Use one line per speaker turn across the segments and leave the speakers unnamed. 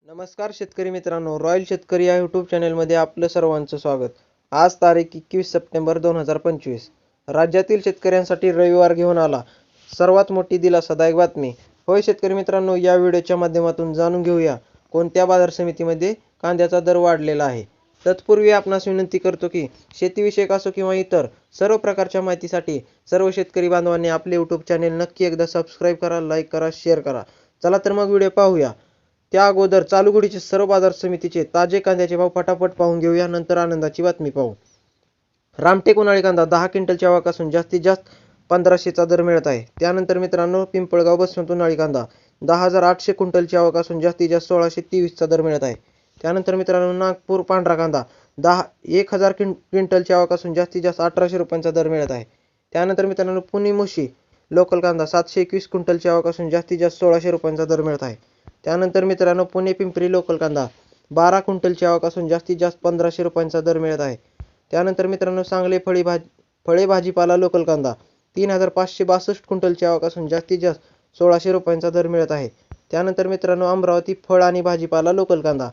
नमस्कार शेतकरी मित्रांनो, रॉयल शेतकरी या यूट्यूब चॅनलमध्ये आपलं सर्वांचं स्वागत. आज तारीख 21 सप्टेंबर 2025. राज्यातील शेतकऱ्यांसाठी रविवार घेऊन आला सर्वात मोठी दिलासादायक बातमी. होय शेतकरी मित्रांनो, या व्हिडिओच्या माध्यमातून जाणून घेऊया कोणत्या बाजार समितीमध्ये कांद्याचा दर वाढलेला आहे. तत्पूर्वी आपणास विनंती करतो की शेतीविषयक असो किंवा इतर सर्व प्रकारच्या माहितीसाठी सर्व शेतकरी बांधवांनी आपले यूट्यूब चॅनल नक्की एकदा सबस्क्राईब करा, लाईक करा, शेअर करा. चला तर मग व्हिडिओ पाहूया. त्या अगोदर चालू घडीचे सर्व बाजार समितीचे ताजे कांद्याचे भाव फटाफट पाहून घेऊया, नंतर आनंदाची बातमी पाहू. रामटेक उन्हाळी कांदा 10 क्विंटलच्या आवकासून जास्तीत जास्त 1500चा दर मिळत आहे. त्यानंतर मित्रांनो पिंपळगाव बसवंत उन्हाळी कांदा 10,800 क्विंटलच्या आवकासून जास्तीत जास्त 1623चा दर मिळत आहे. त्यानंतर मित्रांनो नागपूर पांढरा कांदा 1000 क्विंटलच्या आवकासून जास्तीत जास्त 1800 रुपयांचा दर मिळत आहे. त्यानंतर मित्रांनो पुणे मुशी लोकल कांदा 721 क्विंटलच्या आवकासून जास्तीत जास्त 1600 रुपयांचा दर मिळत आहे. त्यानंतर मित्रांनो पुणे पिंपरी लोकल कांदा 12 क्विंटलच्या आवकासून जास्तीत जास्त 1500 रुपयांचा दर मिळत आहे. त्यानंतर मित्रांनो सांगली फळे भाजीपाला लोकल कांदा 3562 क्विंटलच्या आवकासून जास्तीत जास्त 1600 रुपयांचा दर मिळत आहे. त्यानंतर मित्रांनो अमरावती फळ आणि भाजीपाला लोकल कांदा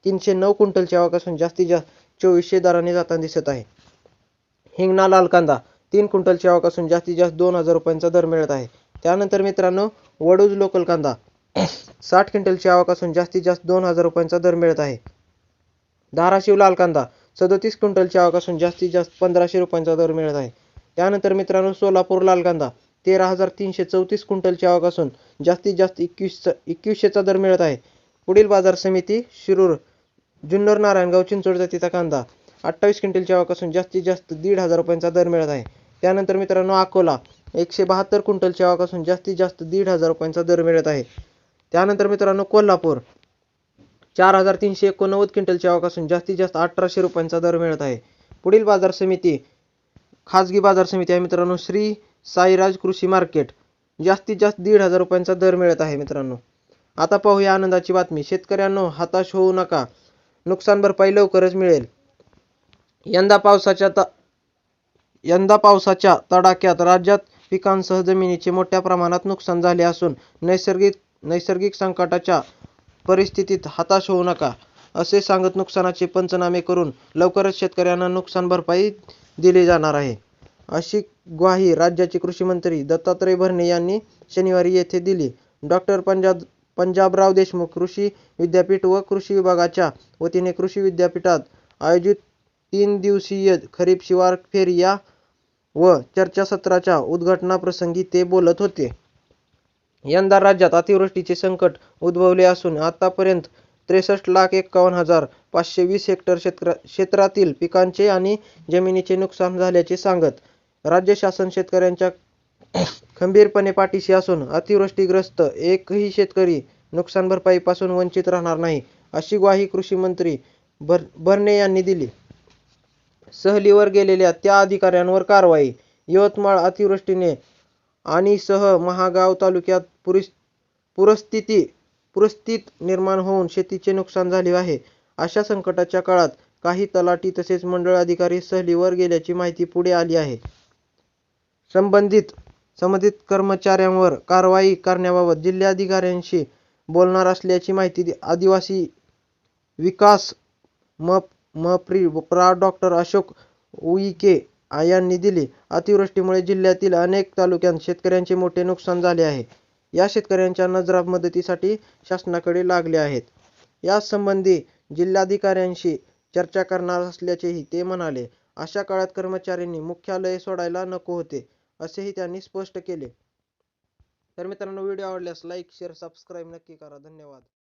309 क्विंटलच्या आवकासून जास्तीत जास्त 2400 दराने जाताना दिसत आहे. हिंगणा लाल कांदा 3 क्विंटलच्या आवकासून जास्तीत जास्त 2000 रुपयांचा दर मिळत आहे. त्यानंतर मित्रांनो वडूज लोकल कांदा 60 क्विंटलच्या आवकासून जास्तीत जास्त 2000 रुपयांचा दर मिळत आहे. धाराशिव लाल कांदा 37 क्विंटलच्या आवकासून जास्तीत जास्त 1500 रुपयांचा दर मिळत आहे. त्यानंतर मित्रांनो सोलापूर लाल कांदा 13,334 क्विंटलच्या आवकासून जास्तीत जास्त 2100चा दर मिळत आहे. पुढील बाजार समिती शिरूर जुन्नर नारायणगाव चिंचवड जातीचा कांदा 28 क्विंटलच्या आवकासून जास्तीत जास्त 1500 रुपयांचा दर मिळत आहे. त्यानंतर मित्रांनो अकोला 172 क्विंटलच्या आवकासून जास्तीत जास्त 1500 रुपयांचा दर मिळत आहे. त्यानंतर मित्रांनो कोल्हापूर 4389 क्विंटलच्या आवकासून जास्तीत जास्त 1800 रुपयांचा दर मिळत आहे. पुढील बाजार समिती खाजगी बाजार समिती आहे मित्रांनो श्री साईराज कृषी मार्केट जास्तीत जास्त 1500 रुपयांचा दर मिळत आहे. मित्रांनो आता पाहूया आनंदाची बातमी. शेतकऱ्यांनो हताश होऊ नका, नुकसान भरपाई लवकरच मिळेल. यंदा पावसाच्या तडाख्यात राज्यात पिकांसह जमिनीचे मोठ्या प्रमाणात नुकसान झाले असून नैसर्गिक संकटाच्या परिस्थितीत हताश होऊ नका, असे सांगत नुकसानाचे पंचनामे करून लवकरच शेतकऱ्यांना नुकसान भरपाई दिली जाणार आहे, अशी ग्वाही राज्याचे कृषी मंत्री दत्तात्रय भरणे यांनी शनिवारी येथे दिली. डॉक्टर पंजाबराव देशमुख कृषी विद्यापीठ व कृषी विभागाच्या वतीने कृषी विद्यापीठात आयोजित 3 दिवसीय खरीप शिवार फेरी व चर्चासत्राच्या उद्घाटनाप्रसंगी ते बोलत होते. यंदा राज्यात अतिवृष्टीचे संकट उद्भवले असून आतापर्यंत 63,51,520 हेक्टर क्षेत्रातील पिकांचे आणि जमिनीचे नुकसान झाल्याचे सांगत राज्य शासन शेतकऱ्यांच्या खंबीरपणे पाठीशी असून अतिवृष्टीग्रस्त एकही शेतकरी नुकसान भरपाईपासून वंचित राहणार नाही, अशी ग्वाही कृषी मंत्री भरणे यांनी दिली. सहलीवर गेलेल्या त्या अधिकाऱ्यांवर कारवाई. यवतमाळ अतिवृष्टीने आणि सह महागाव तालुक्यात पूरस्थिती निर्माण होऊन शेतीचे नुकसान झाले आहे. अशा संकटाच्या काळात काही तलाठी तसेच मंडळ अधिकारी सहलीवर गेल्याची माहिती पुढे आली आहे. संबंधित कर्मचाऱ्यांवर कारवाई करण्याबाबत जिल्हाधिकाऱ्यांशी बोलणार असल्याची माहिती आदिवासी विकास प्रा डॉक्टर अशोक उईके यांनी दिली. अतिवृष्टीमुळे जिल्ह्यातील अनेक तालुक्यात शेतकऱ्यांचे मोठे नुकसान झाले आहे. या शेतकऱ्यांच्या नजरा मदतीसाठी शासनाकडे लागल्या आहेत. यासंबंधी जिल्हाधिकाऱ्यांशी चर्चा करणार असल्याचेही ते म्हणाले. अशा काळात कर्मचाऱ्यांनी मुख्यालय सोडायला नको होते, असेही त्यांनी स्पष्ट केले. तर मित्रांनो व्हिडिओ आवडल्यास लाईक, शेअर, सबस्क्राईब नक्की करा. धन्यवाद.